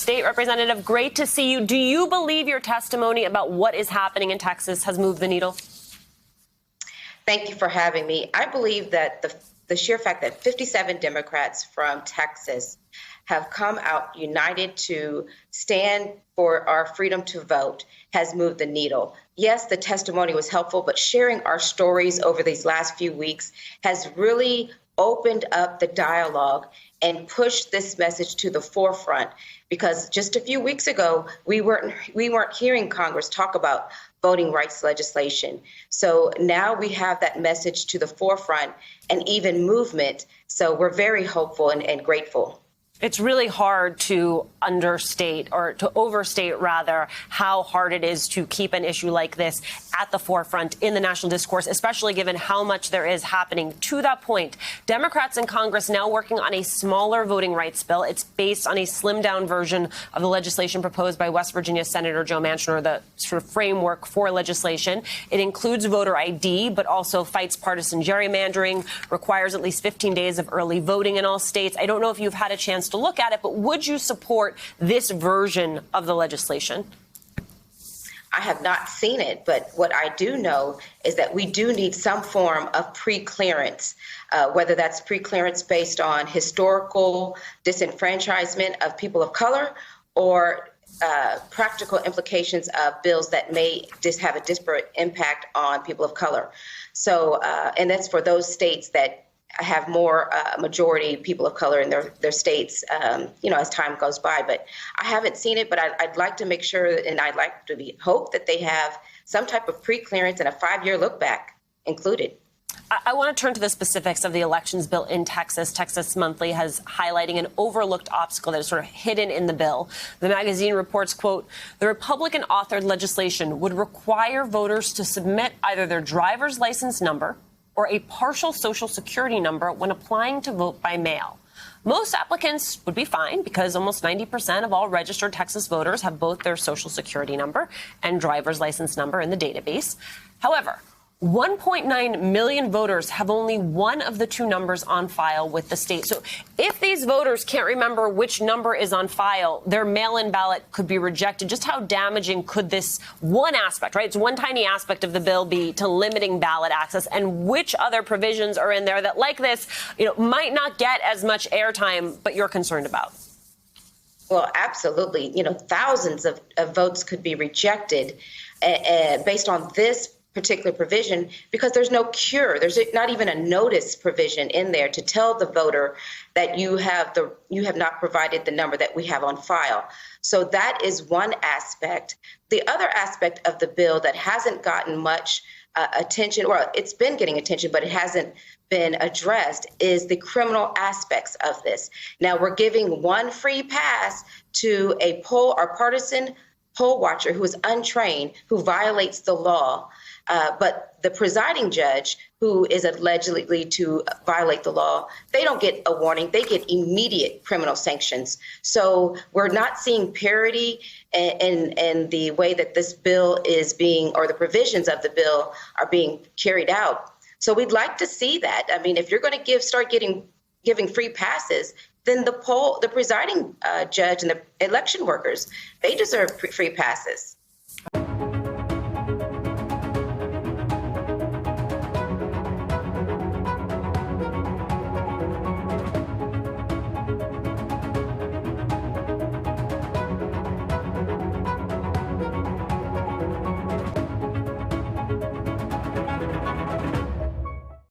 State Representative, great to see you. Do you believe your testimony about what is happening in Texas has moved the needle? Thank you for having me. I believe that the sheer fact that 57 Democrats from Texas have come out united to stand for our freedom to vote has moved the needle. Yes, the testimony was helpful, but sharing our stories over these last few weeks has really opened up the dialogue and pushed this message to the forefront, because just a few weeks ago, we weren't hearing Congress talk about voting rights legislation. So now we have that message to the forefront and even movement. So we're very hopeful and grateful. It's really hard to understate, or to overstate rather, how hard it is to keep an issue like this at the forefront in the national discourse, especially given how much there is happening. To that point, Democrats in Congress now working on a smaller voting rights bill. It's based on a slimmed down version of the legislation proposed by West Virginia Senator Joe Manchin, or the sort of framework for legislation. It includes voter ID, but also fights partisan gerrymandering, requires at least 15 days of early voting in all states. I don't know if you've had a chance to look at it, but would you support this version of the legislation? I have not seen it, but what I do know is that we do need some form of pre-clearance, whether that's pre-clearance based on historical disenfranchisement of people of color or practical implications of bills that may just have a disparate impact on people of color. So, and that's for those states that have more majority people of color in their states, as time goes by. But I haven't seen it, but I'd like to make sure, and I'd like to hope that they have some type of pre-clearance and a 5-year look back included. I want to turn to the specifics of the elections bill in Texas. Texas Monthly has highlighting an overlooked obstacle that is sort of hidden in the bill. The magazine reports, quote, the Republican-authored legislation would require voters to submit either their driver's license number or a partial Social Security number when applying to vote by mail. Most applicants would be fine because almost 90% of all registered Texas voters have both their Social Security number and driver's license number in the database. However, 1.9 million voters have only one of the two numbers on file with the state. So if these voters can't remember which number is on file, their mail-in ballot could be rejected. Just how damaging could this one aspect, right? It's one tiny aspect of the bill be to limiting ballot access, and which other provisions are in there that, like this, might not get as much airtime, but you're concerned about? Well, absolutely. Thousands of votes could be rejected based on this particular provision, because there's no cure. There's not even a notice provision in there to tell the voter that you have not provided the number that we have on file. So that is one aspect. The other aspect of the bill that hasn't gotten much attention, or it's been getting attention, but it hasn't been addressed, is the criminal aspects of this. Now, we're giving one free pass to a partisan poll watcher who is untrained, who violates the law. But the presiding judge, who is allegedly to violate the law, they don't get a warning. They get immediate criminal sanctions. So we're not seeing parity in the way that this bill is being, or the provisions of the bill are being carried out. So we'd like to see that. I mean, if you're going to start giving free passes, then the presiding judge and the election workers, they deserve free passes.